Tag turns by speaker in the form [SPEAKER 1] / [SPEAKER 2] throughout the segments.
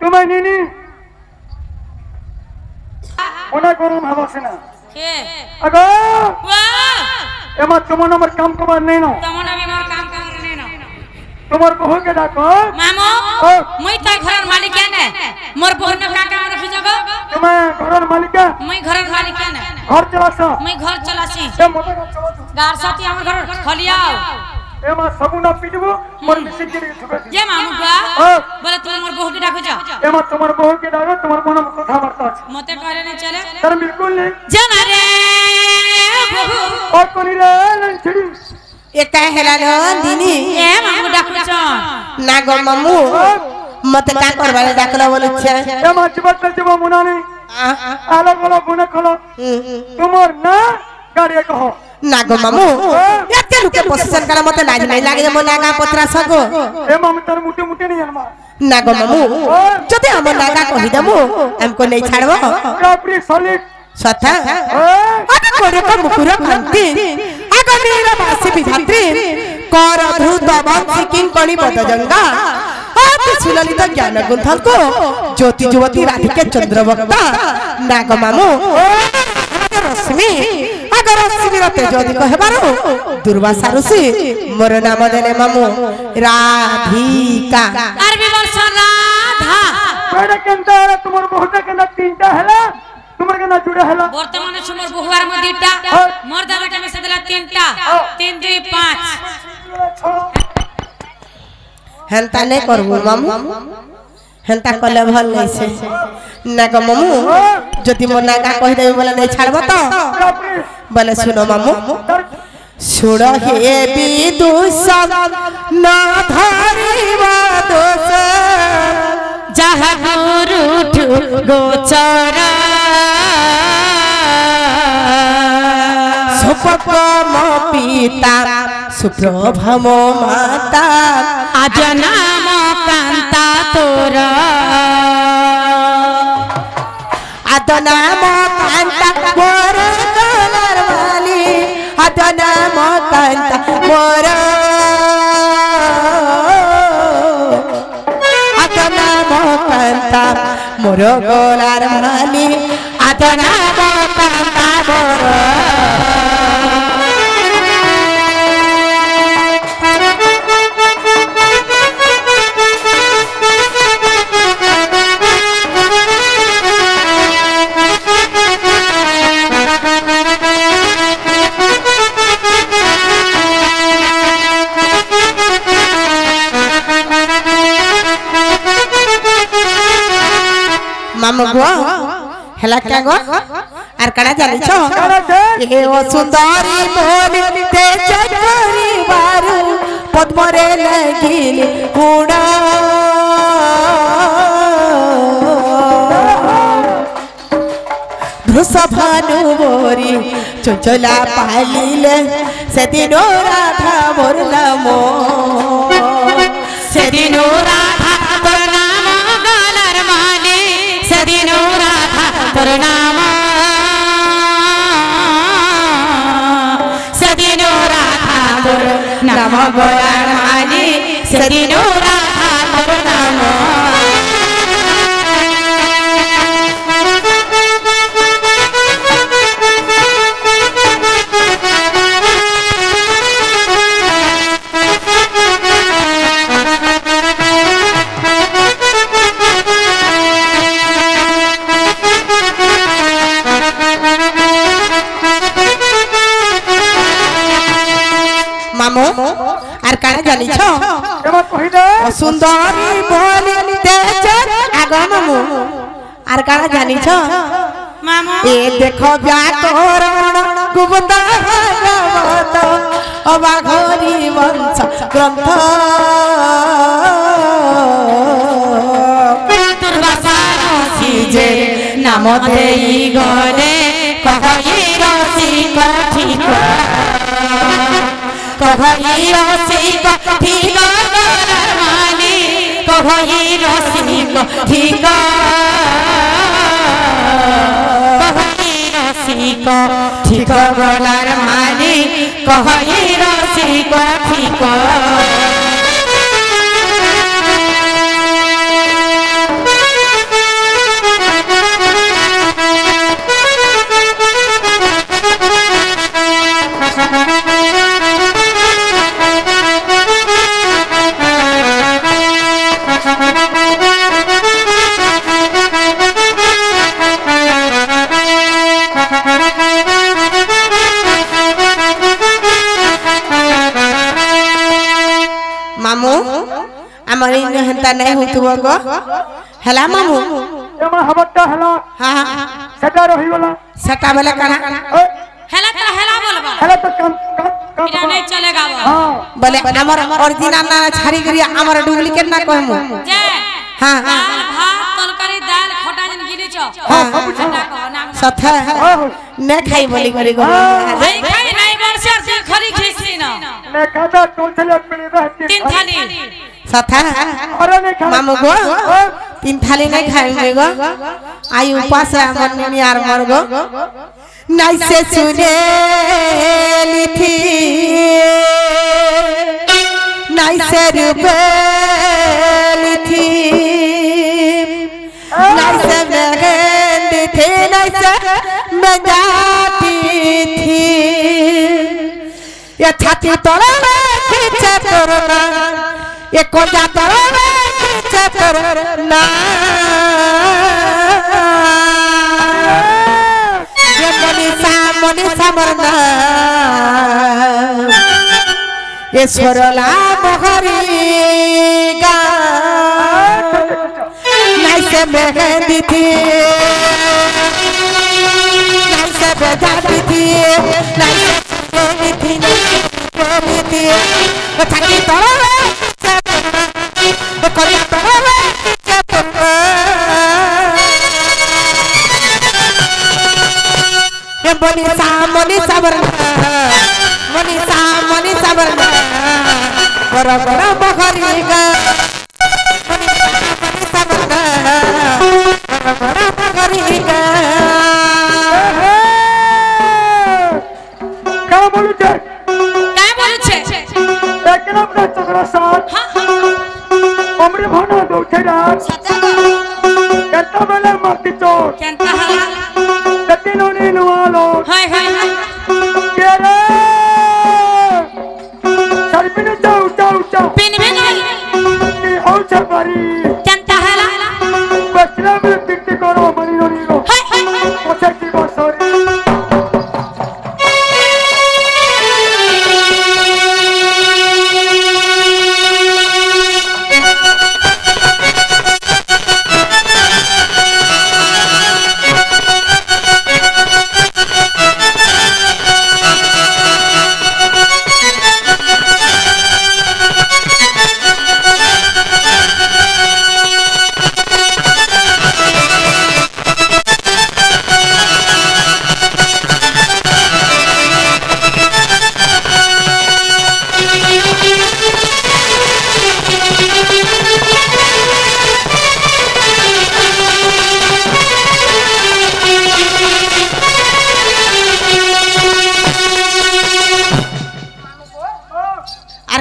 [SPEAKER 1] तुम्हें नीनी मना करो भावसे ना
[SPEAKER 2] के
[SPEAKER 1] अगो
[SPEAKER 2] वाह
[SPEAKER 1] एमा तुमन हमर काम कबार नहीं नो
[SPEAKER 2] तमन अभी मोर काम करने न
[SPEAKER 1] तुम्हार बहू के डाको
[SPEAKER 2] मामो मुई त घरर मालिक है ने मोर बहू ने का काम रखी जगो
[SPEAKER 1] तुम्हें घरर मालिक
[SPEAKER 2] मुई घरर मालिक है ने
[SPEAKER 1] घर चलास
[SPEAKER 2] मुई घर चलासी
[SPEAKER 1] ए मोटा घर चला तू
[SPEAKER 2] गार साथी हमर घर खलियाओ
[SPEAKER 1] एमा सबु ना पिटबो मोर मिसे के ठुका
[SPEAKER 2] जे मामू बुआ बोले तुम मोर बहू के डाको जा
[SPEAKER 1] एमा तुम्हार बहू के डाको तुम्हार मन में कथा वार्ता है
[SPEAKER 2] मते करे नहीं चले
[SPEAKER 1] तर बिल्कुल नहीं
[SPEAKER 2] जना रे बहू
[SPEAKER 1] और कोनी रे नहीं छिड़ी
[SPEAKER 3] ए काय हेला दिनी
[SPEAKER 2] ए मामू डाको छ
[SPEAKER 3] ना गो मामू मते का करबाले डाकला बोले छे
[SPEAKER 1] एमा चिबत चिबो मुना नहीं अलग अलग गुना खलो तुम्हार ना गाड़ी कहो
[SPEAKER 3] ना गो मामू एते लुके पोजीशन करा मते लाज नहीं लागे मो नागा पत्रा सगो
[SPEAKER 1] ए मामू तर मुटे मुटे नहीं अनमा
[SPEAKER 3] ना गो मामू जते हम नागा कहि दमु हमको नहीं छाड़बो
[SPEAKER 1] कापरी सॉलिड
[SPEAKER 3] सथा अबे कोरे का मुकुरा खंती आगा मेरा वासी विधात्री कर धूत वंशी किंग कणी बदजंगा आति सुललित ज्ञान गुंथल को ज्योति जुवती राधिके चंद्रवक्ता ना गो मामू रश्मि अगर रश्मि रते ज्योति कहबारो दुर्वासा ऋषि मोर नाम देले मामू राधिका
[SPEAKER 2] अरबी वर्ष राधा
[SPEAKER 1] बेटा केंदा तुम्हार बहुत केंदा तीनटा हैला तुम्हार केंदा जुड़ा हैला
[SPEAKER 2] वर्तमान मोर बहुवार में दीटा मोर दादा में से देला तीनटा 3 2 5
[SPEAKER 3] हेंता नहीं करबो मामू हेंता कले भल नहीं से ना गो मामू जदि मो नागा कहि देबे बोले नहीं छाड़बो तो बोले सुनो मामू सुड़ हे विदुष ना धरिबा दोष
[SPEAKER 2] जहा गुरु गोचर
[SPEAKER 3] सुपम पिता सुप्रभम माता
[SPEAKER 2] आज नाम कांता तोरा
[SPEAKER 3] आद नाम कांता मोर गलर वाली आद नाम कांता मोर आद नाम कांता मोर गलर वाली आद नाम कांता मोर मामू गो हेला क्या गो आर कड़ा जानी छो ए ओ सुंदरी मोनी तेज करी बारू पद्मरे लगिल हुड़ा धृषभानु बोरी चंचला पालिले से दिनो राधा मोर नामो
[SPEAKER 2] से दिनो राधा तोर नाम गलर माली से दिनो राधा तोर नाम से दिनो राधा तोर नाम गलर माली से दिनो राधा तोर नाम
[SPEAKER 3] मामू आर काना जानी छो
[SPEAKER 1] एमा कहि दे
[SPEAKER 3] सुंदरी बोली तेज आगो मामू आर काना जानी छो
[SPEAKER 2] मामू
[SPEAKER 3] ए देखो व्याकरण गुप्त भागवत अबाघरी वंश ग्रंथ
[SPEAKER 2] दुर्वासा ऋषि जे नाम देई गले कहि रसिक ठीक कहि रसिक ठीक गलर माली कहि रसिक ठीक कहि रसिक ठीक गलर माली कहि रसिक ठीक
[SPEAKER 3] चिंता नहीं हो तू गो हला मामू
[SPEAKER 1] एमा हबट्टा हला
[SPEAKER 3] हां
[SPEAKER 1] सटा रही वाला
[SPEAKER 3] सटा वाला काना
[SPEAKER 2] हेला तो हेला बोलबा
[SPEAKER 1] हला तो कम
[SPEAKER 2] इना नहीं चलेगा वो
[SPEAKER 1] हां
[SPEAKER 3] बोले हमर ओरिजिनल ना छाड़ी करिया हमर डुप्लीकेट ना कहमु
[SPEAKER 2] जे
[SPEAKER 3] हां
[SPEAKER 2] दाल भात तलकारी दाल खटा जन गिने छ
[SPEAKER 3] हां
[SPEAKER 2] नाम
[SPEAKER 3] सथा ने खाई बोली गरी गो
[SPEAKER 2] भाई खाई नहीं वर्ष दिल खरी खिसी ना
[SPEAKER 1] ने खाता टोल चले पड़े रहती
[SPEAKER 2] 3 थाली
[SPEAKER 3] सथा
[SPEAKER 1] अरे ने खा
[SPEAKER 3] मामू गो 3 थाली नहीं खाएंगे गो आई उपास है मन में यार मर गो नहीं से सुने थी नहीं से रुपए थी नहीं से महंगी थी नहीं से मजाती थी ये छाती तोड़े में खींचे तोड़ना ये कोजा तोड़े में खींचे तोड़ना ये मनीषा मरना ये स्वरला मोहरीगा नहीं से मेहंदी थी नहीं से बेजाती थी नहीं से थी नहीं थी वो छाती तोड़े वो कोरिया तोड़े ये मनीषा बरना बड़ा बड़ा बखरीगा मनीषा बरना बड़ा बड़ा बखरीगा
[SPEAKER 1] क्या बोलू छे
[SPEAKER 2] काय बोलू छे
[SPEAKER 1] एक नाम ना चक्र साथ उम्र भना दो छेड़ा केता बेले मारती चोट
[SPEAKER 2] केंता हला
[SPEAKER 1] ततिनो नी नुआलो
[SPEAKER 2] हाय हाय हाय
[SPEAKER 1] केरे सरपिन जाऊ जाऊ जाऊ
[SPEAKER 2] पिन में नहीं
[SPEAKER 1] हो छपारी
[SPEAKER 2] केंता हला
[SPEAKER 1] बचना में टिकटी करो मनी नी रो
[SPEAKER 2] हाय हाय हाय
[SPEAKER 1] पोछे की बसोरी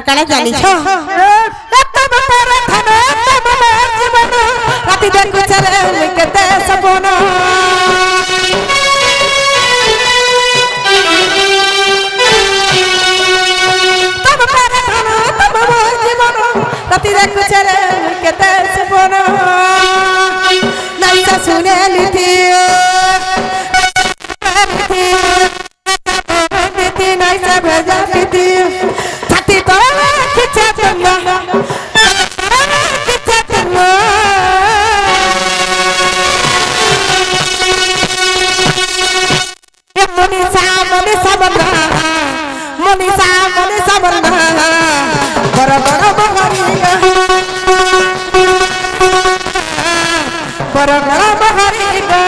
[SPEAKER 3] काला जानी छो तब पर थने तब मोर जीवन राति देखु चले लिखते सपना तब पर थने तब मोर जीवन राति देखु चले लिखते सपना नहीं सा सुने लीथी नहीं सा भेजा लीथी मनीषा बरना बड़ा बड़ा बखरीगा बड़ा बड़ा बखरीगा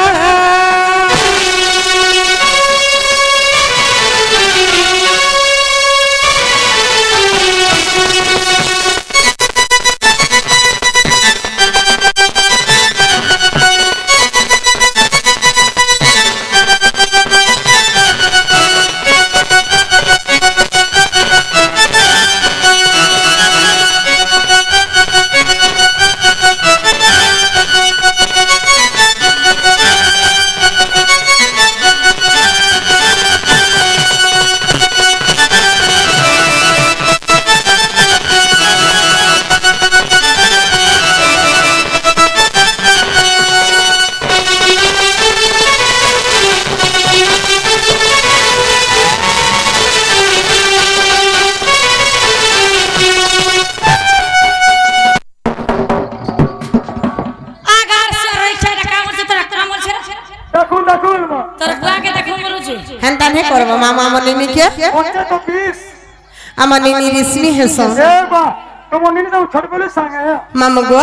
[SPEAKER 1] দেখুন মা
[SPEAKER 2] তোর বুয়াকে দেখো বলুছি
[SPEAKER 3] হেনতা নে করব মামা মনিনি কে
[SPEAKER 1] পঞ্চে তো 20
[SPEAKER 3] আমার নিনি রিসমি হেস
[SPEAKER 1] এ বা তোমার নিনি তো ছোট বলে সঙ্গে
[SPEAKER 3] মামু গো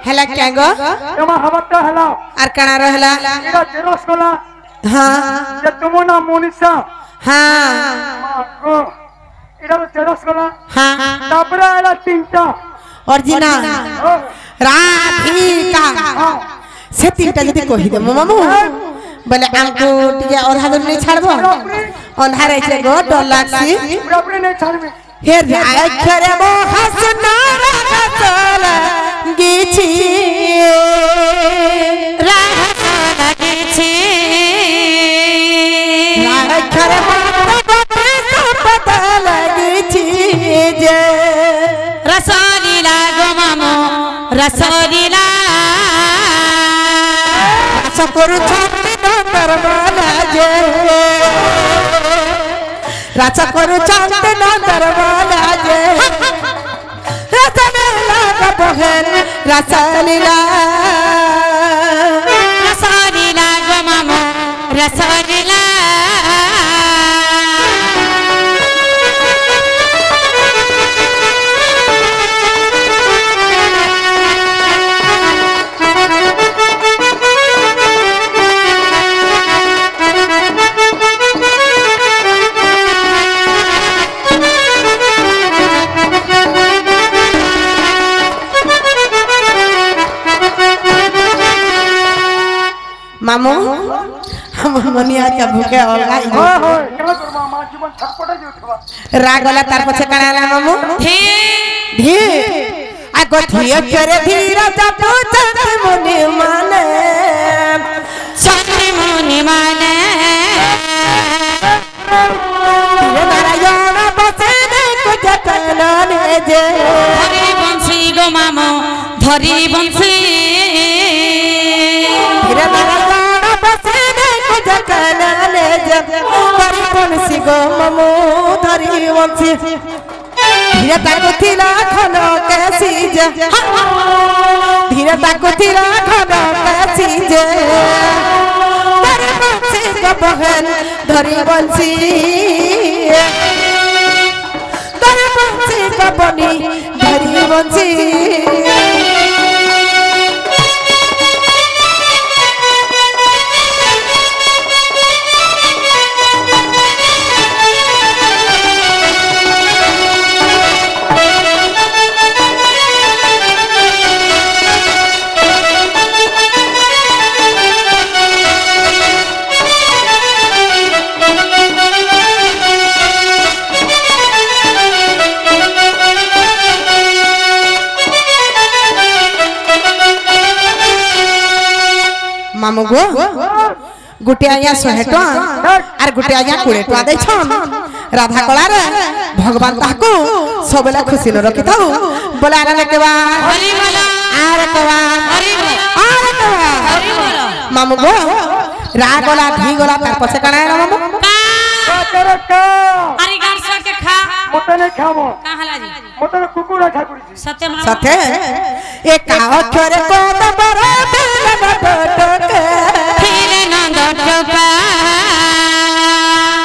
[SPEAKER 3] হেলা কে গো
[SPEAKER 1] তোমার হাবটা হেলা
[SPEAKER 3] আর কানা রহলা
[SPEAKER 1] এটা জেরক্স কলা
[SPEAKER 3] হ্যাঁ
[SPEAKER 1] যে তোমার নাম মনীষা
[SPEAKER 3] হ্যাঁ
[SPEAKER 1] মা গো এটা তো জেরক্স কলা
[SPEAKER 3] হ্যাঁ
[SPEAKER 1] তারপরে এলা তিনটা
[SPEAKER 3] অরিজিনাল রাধিকা সে তিনটা যদি কহি দে মামু বলে আমকো টিকে অধা দিন नहीं ছাড়বো অন্ধার আছে গো ডর লাগছি
[SPEAKER 1] পুরোপুরি নেই ছাড়বে
[SPEAKER 3] হে রাখরে মো হাসনা রাখল গিছি
[SPEAKER 2] রাহা গেছে
[SPEAKER 3] রাখরে মো পতা গিছি যে
[SPEAKER 2] রসলীলা গো মামো রসলীলা
[SPEAKER 3] সকরু ছন্দি নন্দর মালা যে রাজা করু ছন্দি নন্দর মালা যে রসলীলা বহেন রসলীলা
[SPEAKER 2] রসলীলা গো মামো রসলীলা
[SPEAKER 3] মামু আমার মনি আজকে ভুকে অলগাই
[SPEAKER 1] হয় হয় কেন তোর মা মা জীবন ছটপটাই উঠবা
[SPEAKER 3] রাগলা তার পছে কানালা মামু
[SPEAKER 2] হে
[SPEAKER 3] ধী আগো ধীরে করে ধীরে যাবো চন্দ্র মনি মানে
[SPEAKER 2] চন্দ্র মনি মানে
[SPEAKER 3] নারায়ণ বসে দেখো যতনে যে
[SPEAKER 2] ধরি বংশী গো মামো ধরি বংশী
[SPEAKER 3] ধীরে নারায়ণ বসে দেখো যতনে যে ধরি বংশী গো মামু ধরি বংশী ধীরে তাকো থিলা খন কেসি যে ধীরে তাকো থিলা খন কেসি যে ধরি বংশী গো বহেন ধরি বংশী ধরি বংশী গো বনি ধরি বংশী मामू गो गुटे आया 100 टका और गुटे आया 20 टका दै छन राधा कला रे भगवान ताको सबला खुशी न रखि थाउ बोला रे के बा
[SPEAKER 2] हरि बोलो
[SPEAKER 3] आरे के बा
[SPEAKER 2] हरि बोलो
[SPEAKER 3] आरे के बा
[SPEAKER 2] हरि बोलो
[SPEAKER 3] मामू गो रा गला धी गला तार पछे काना रे मामू
[SPEAKER 2] का
[SPEAKER 1] करे का
[SPEAKER 2] अरे गांसा के खा
[SPEAKER 1] মতে নে খাবো
[SPEAKER 2] का हला जी
[SPEAKER 1] মতে কুকুর খা করিছি
[SPEAKER 2] सत्य मामा
[SPEAKER 3] साथे एक अक्षर को दबर दिल न टके
[SPEAKER 2] फिर नंद टोपा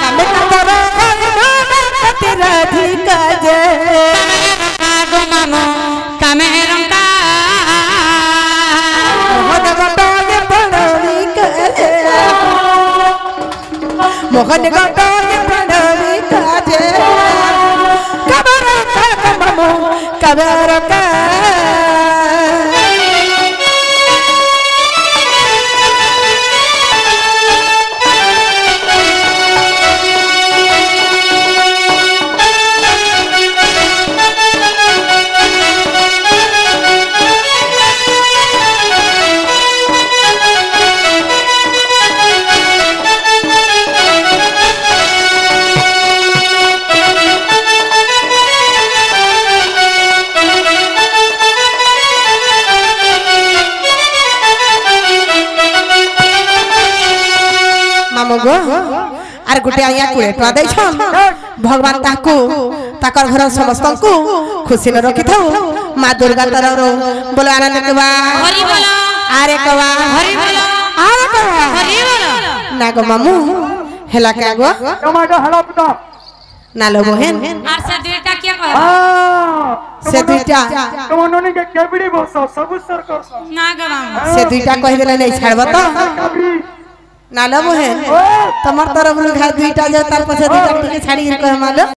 [SPEAKER 3] कमे कर गई राधिका जे
[SPEAKER 2] गो मामो कामेरम का
[SPEAKER 3] मोहन गटोगे पड़वी के मोहन गटोगे पड़वी के कबर का मामू कबर का मामू गो आर गुटे आया 20 टका दै छन भगवान ताकू ताकर घर समस्त को खुशी न रखि थाउ मां दुर्गा तररो बोले आनंद के बा
[SPEAKER 2] हरि बोलो
[SPEAKER 3] आरे के बा
[SPEAKER 2] हरि बोलो
[SPEAKER 3] आरे को
[SPEAKER 2] हरी बोलो
[SPEAKER 3] ना गो मामू हेला का गो
[SPEAKER 1] टमाटर हला पुता
[SPEAKER 3] नालो बहन
[SPEAKER 2] और से दुईटा क्या कह
[SPEAKER 3] से दुईटा
[SPEAKER 1] तुमने के केबड़ी बस सब सर कर
[SPEAKER 2] ना गो मामा
[SPEAKER 3] से दुईटा कह देले नहीं छाड़ब तो
[SPEAKER 1] केबड़ी
[SPEAKER 3] नालो बहन तमर तरफ रु घा दुईटा जे तार पछे दुईटा के छाड़ी कह मालो